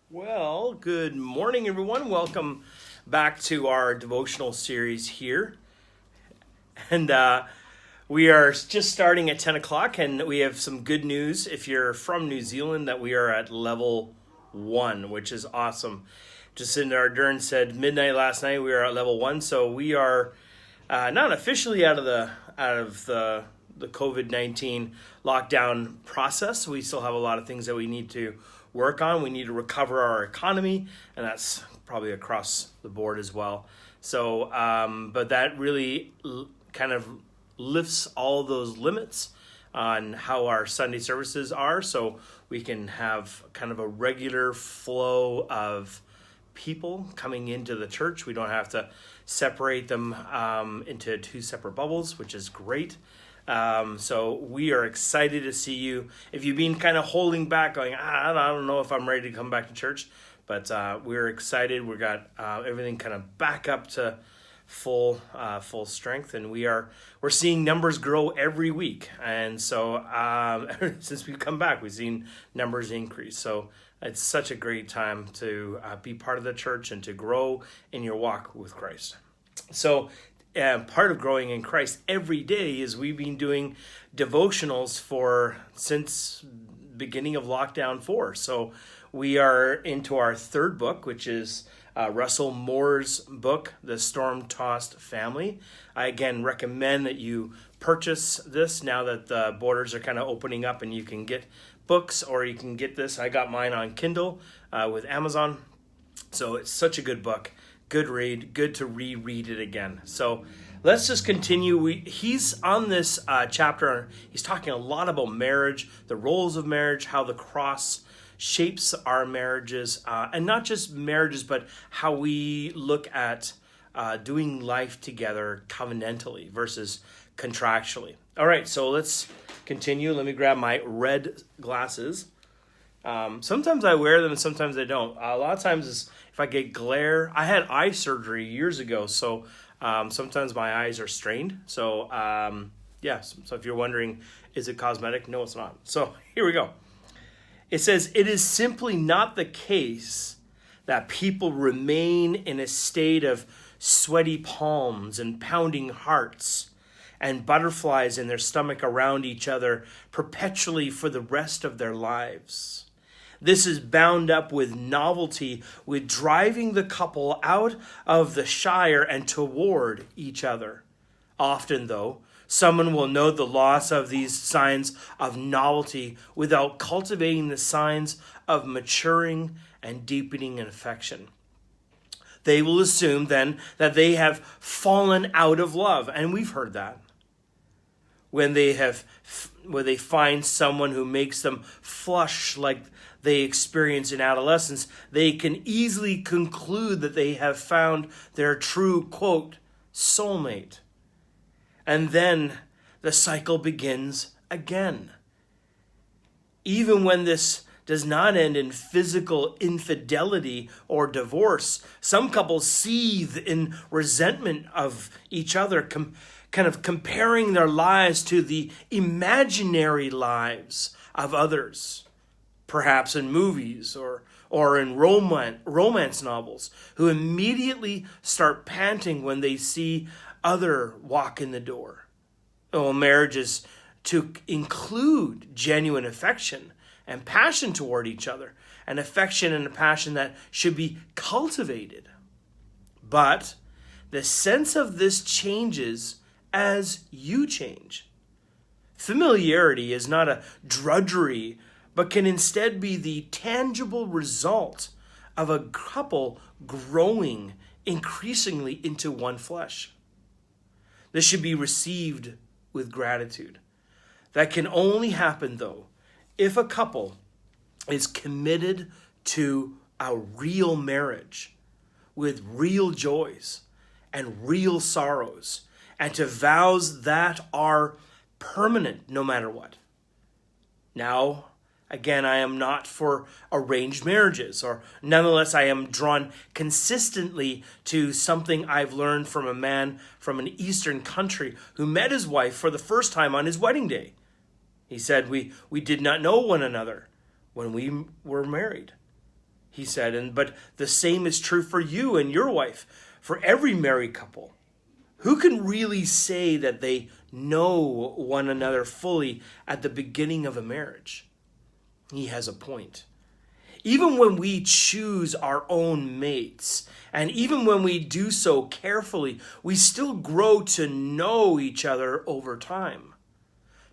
Well, good morning, everyone. Welcome back to our devotional series here. And we are just starting at 10 o'clock, and we have some good news if you're from New Zealand that we are at level 1, which is awesome. Jacinda Ardern said midnight last night we are at level 1, so we are not officially out of the COVID-19 lockdown process. We still have a lot of things that we need to work on. We need to recover our economy, and that's probably across the board as well. So, but that really kind of lifts all those limits on how our Sunday services are, so we can have kind of a regular flow of people coming into the church. We don't have to separate them into two separate bubbles, which is great. So we are excited to see you. If you've been kind of holding back, going, I don't know if I'm ready to come back to church, but we're excited. We got everything kind of back up to full strength, and we're seeing numbers grow every week. And so since we've come back, we've seen numbers increase. So it's such a great time to be part of the church and to grow in your walk with Christ. So part of growing in Christ every day is we've been doing devotionals since beginning of lockdown 4. So we are into our third book, which is Russell Moore's book, The Storm-Tossed Family. I again recommend that you purchase this now that the borders are kind of opening up and you can get books, or you can get this. I got mine on Kindle with Amazon. So it's such a good book. Good read, good to reread it again. So let's just continue. He's on this chapter. He's talking a lot about marriage, the roles of marriage, how the cross shapes our marriages, and not just marriages, but how we look at doing life together covenantally versus contractually. All right, so let's continue. Let me grab my red glasses. Sometimes I wear them and sometimes I don't. A lot of times if I get glare, I had eye surgery years ago, so sometimes my eyes are strained. So so if you're wondering, is it cosmetic? No, it's not. So here we go. It says, it is simply not the case that people remain in a state of sweaty palms and pounding hearts and butterflies in their stomach around each other perpetually for the rest of their lives. This is bound up with novelty, with driving the couple out of the shire and toward each other. Often, though, someone will note the loss of these signs of novelty without cultivating the signs of maturing and deepening affection. They will assume then that they have fallen out of love, and we've heard that. When they find someone who makes them flush like they experience in adolescence, they can easily conclude that they have found their true, quote, soulmate. And then the cycle begins again. Even when this does not end in physical infidelity or divorce, some couples seethe in resentment of each other, kind of comparing their lives to the imaginary lives of others, perhaps in movies or in romance novels, who immediately start panting when they see other walk in the door. Well, marriage is to include genuine affection and passion toward each other, an affection and a passion that should be cultivated. But the sense of this changes as you change. Familiarity is not a drudgery, but can instead be the tangible result of a couple growing increasingly into one flesh. This should be received with gratitude. That can only happen, though, if a couple is committed to a real marriage with real joys and real sorrows, and to vows that are permanent no matter what. Now, again, I am not for arranged marriages, or nonetheless, I am drawn consistently to something I've learned from a man from an Eastern country who met his wife for the first time on his wedding day. He said, we did not know one another when we were married. he said, but the same is true for you and your wife, for every married couple. Who can really say that they know one another fully at the beginning of a marriage? He has a point. Even when we choose our own mates, and even when we do so carefully, we still grow to know each other over time,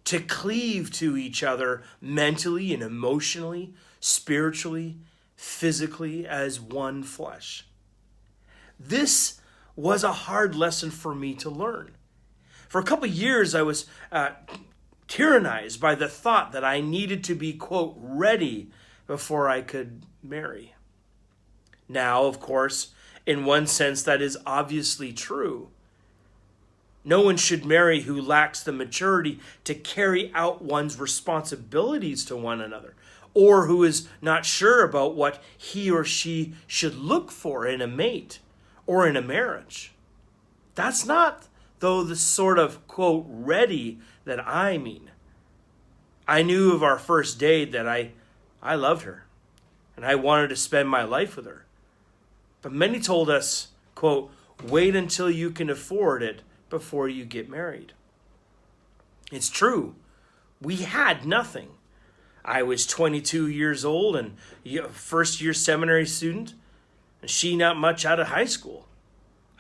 to cleave to each other mentally and emotionally, spiritually, physically as one flesh. This was a hard lesson for me to learn. For a couple of years, I was tyrannized by the thought that I needed to be, quote, ready before I could marry. Now, of course, in one sense, that is obviously true. No one should marry who lacks the maturity to carry out one's responsibilities to one another, or who is not sure about what he or she should look for in a mate or in a marriage. That's not, though, the sort of, quote, ready that I mean. I knew of our first date that I loved her, and I wanted to spend my life with her. But many told us, quote, wait until you can afford it before you get married. It's true. We had nothing. I was 22 years old and first-year seminary student, and she not much out of high school.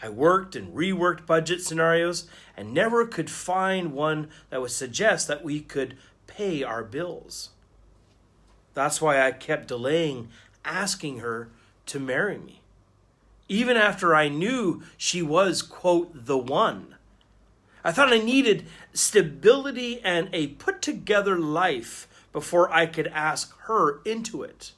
I worked and reworked budget scenarios and never could find one that would suggest that we could pay our bills. That's why I kept delaying asking her to marry me, even after I knew she was, quote, the one. I thought I needed stability and a put-together life before I could ask her into it.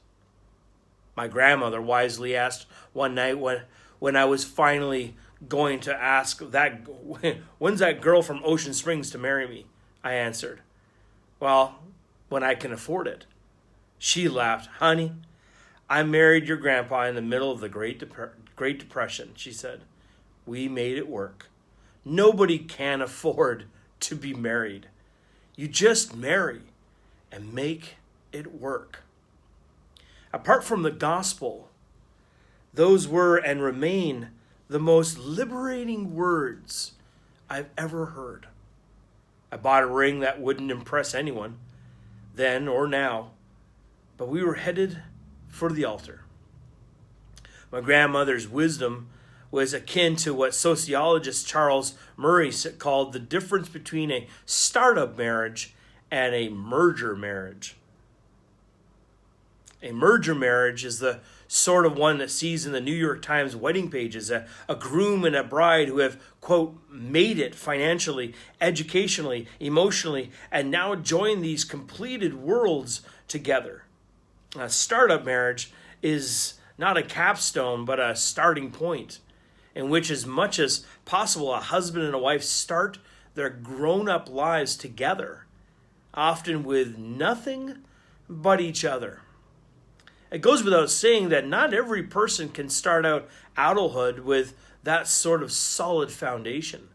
My grandmother wisely asked one night when I was finally going to ask when's that girl from Ocean Springs to marry me? I answered, well, when I can afford it. She laughed. Honey, I married your grandpa in the middle of the Great Depression, she said. We made it work. Nobody can afford to be married. You just marry and make it work. Apart from the gospel, those were and remain the most liberating words I've ever heard. I bought a ring that wouldn't impress anyone, then or now, but we were headed for the altar. My grandmother's wisdom was akin to what sociologist Charles Murray called the difference between a startup marriage and a merger marriage. A merger marriage is the sort of one that sees in the New York Times wedding pages a groom and a bride who have, quote, made it financially, educationally, emotionally, and now join these completed worlds together. A startup marriage is not a capstone, but a starting point in which, as much as possible, a husband and a wife start their grown-up lives together, often with nothing but each other. It goes without saying that not every person can start out adulthood with that sort of solid foundation.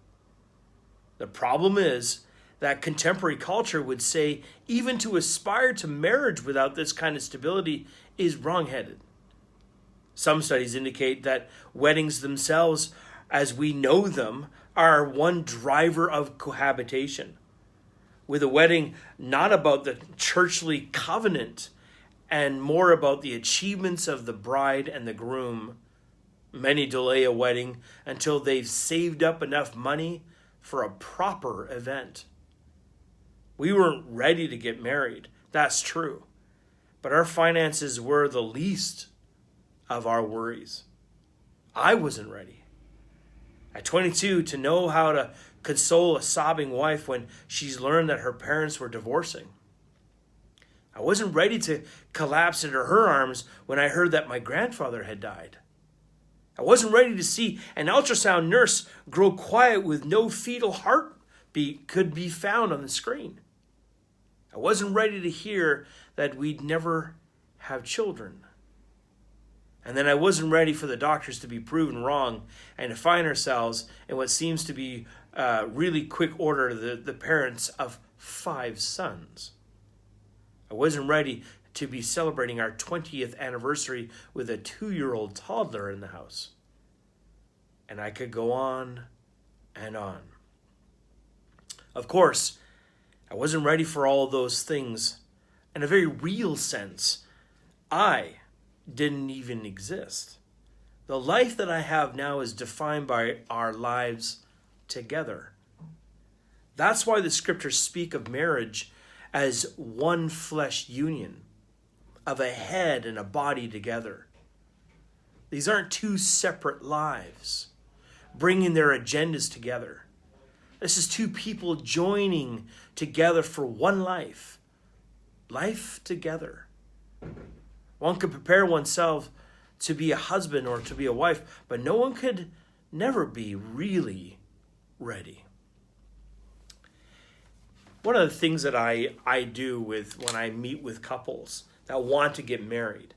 The problem is that contemporary culture would say even to aspire to marriage without this kind of stability is wrong-headed. Some studies indicate that weddings themselves, as we know them, are one driver of cohabitation, with a wedding not about the churchly covenant and more about the achievements of the bride and the groom. Many delay a wedding until they've saved up enough money for a proper event. We weren't ready to get married, that's true, but our finances were the least of our worries. I wasn't ready. At 22, to know how to console a sobbing wife when she's learned that her parents were divorcing. I wasn't ready to collapse into her arms when I heard that my grandfather had died. I wasn't ready to see an ultrasound nurse grow quiet with no fetal heartbeat could be found on the screen. I wasn't ready to hear that we'd never have children. And then I wasn't ready for the doctors to be proven wrong and to find ourselves in what seems to be really quick order the parents of 5 sons. I wasn't ready to be celebrating our 20th anniversary with a 2-year-old toddler in the house. And I could go on and on. Of course, I wasn't ready for all of those things. In a very real sense, I didn't even exist. The life that I have now is defined by our lives together. That's why the scriptures speak of marriage as one flesh union, of a head and a body together. These aren't two separate lives, bringing their agendas together. This is two people joining together for one life. Life together. One could prepare oneself to be a husband or to be a wife, but no one could never be really ready. One of the things that I do when I meet with couples that want to get married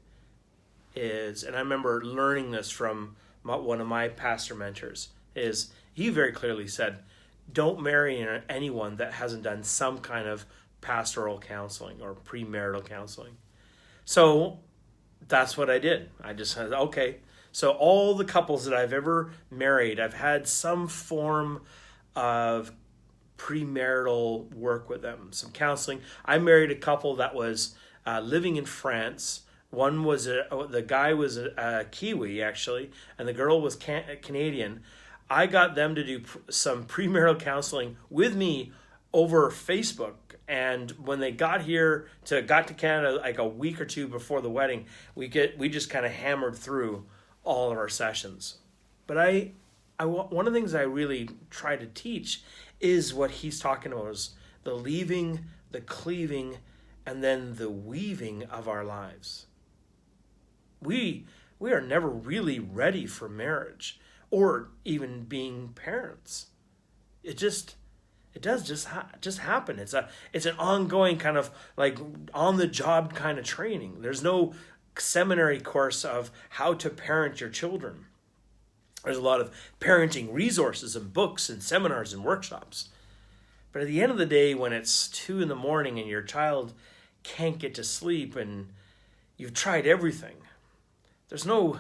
is, and I remember learning this from one of my pastor mentors, is he very clearly said, don't marry anyone that hasn't done some kind of pastoral counseling or premarital counseling. So that's what I did. I just said, okay. So all the couples that I've ever married, I've had some form of premarital work with them, some counseling. I married a couple that was living in France. One was the guy was a Kiwi actually, and the girl was Canadian. I got them to do some premarital counseling with me over Facebook. And when they got to Canada like a week or two before the wedding, we just kind of hammered through all of our sessions. But one of the things I really try to teach is what he's talking about, is the leaving, the cleaving, and then the weaving of our lives. We are never really ready for marriage or even being parents. It does just happen. It's an ongoing kind of like on the job kind of training. There's no seminary course of how to parent your children. There's a lot of parenting resources and books and seminars and workshops. But at the end of the day, when it's 2 a.m. and your child can't get to sleep and you've tried everything, there's no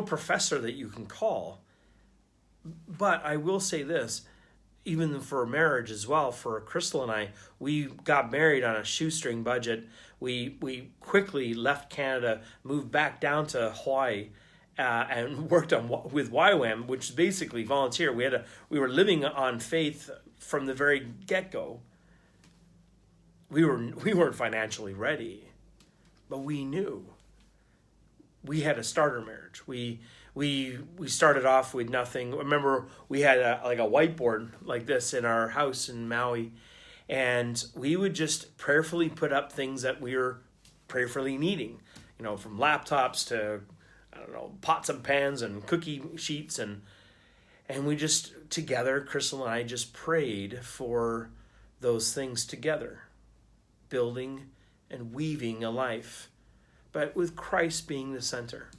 professor that you can call. But I will say this, even for marriage as well, for Crystal and I, we got married on a shoestring budget. We quickly left Canada, moved back down to Hawaii, and worked with YWAM, which is basically volunteer. We were living on faith from the very get-go. We weren't financially ready, but we knew we had a starter marriage. We started off with nothing. Remember, we had a whiteboard like this in our house in Maui, and we would just prayerfully put up things that we were prayerfully needing, from laptops to, pots and pans and cookie sheets, and we just together, Crystal and I just prayed for those things together, building and weaving a life, but with Christ being the center.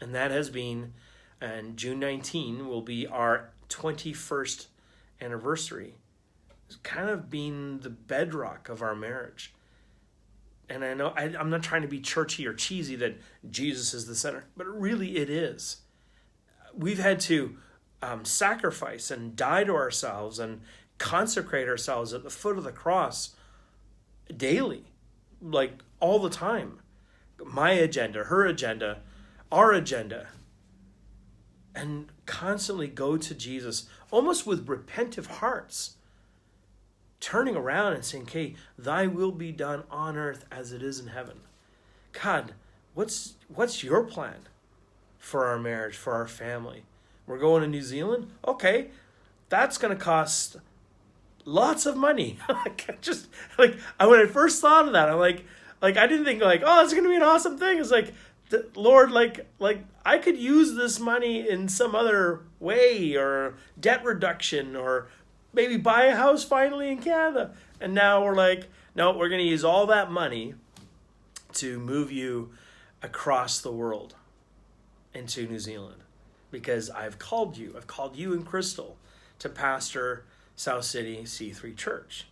And that has been, and June 19 will be our 21st anniversary. It's kind of been the bedrock of our marriage. And I know I'm not trying to be churchy or cheesy that Jesus is the center, but really it is. We've had to sacrifice and die to ourselves and consecrate ourselves at the foot of the cross daily, like all the time. My agenda, her agenda, our agenda, and constantly go to Jesus, almost with repentant hearts, turning around and saying, okay, thy will be done on earth as it is in heaven. God, what's your plan for our marriage, for our family? We're going to New Zealand? Okay, that's going to cost lots of money. When I first thought of that, I'm like I didn't think oh, it's going to be an awesome thing. It's like, Lord, I could use this money in some other way, or debt reduction, or maybe buy a house finally in Canada. And now we're like, no, we're going to use all that money to move you across the world into New Zealand, because I've called you and Crystal to pastor South City C3 Church.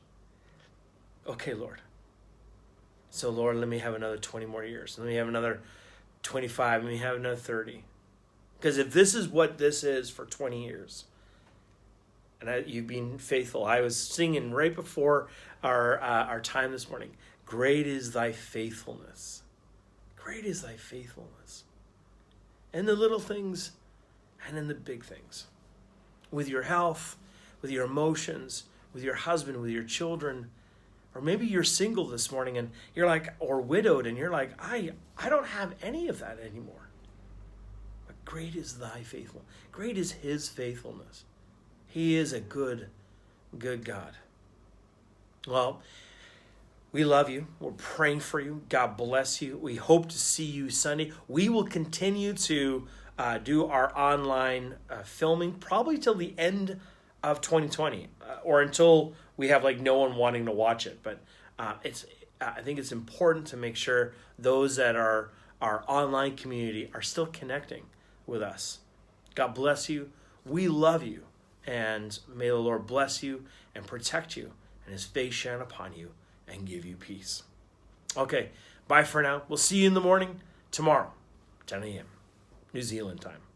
Okay, Lord, So, Lord, let me have another 20 more years. Let me have another 25. Let me have another 30. Because if this is what this is for 20 years, and you've been faithful. I was singing right before our time this morning. Great is thy faithfulness. Great is thy faithfulness. In the little things and in the big things. With your health, with your emotions, with your husband, with your children. Or maybe you're single this morning and you're like, or widowed, and you're like, I don't have any of that anymore. But great is thy faithfulness. Great is his faithfulness. He is a good, good God. Well, we love you. We're praying for you. God bless you. We hope to see you Sunday. We will continue to do our online filming probably till the end of 2020 or until we have like no one wanting to watch it. But I think it's important to make sure those that are our online community are still connecting with us. God bless you. We love you. And may the Lord bless you and protect you and his face shine upon you and give you peace. Okay, bye for now. We'll see you in the morning tomorrow, 10 a.m. New Zealand time.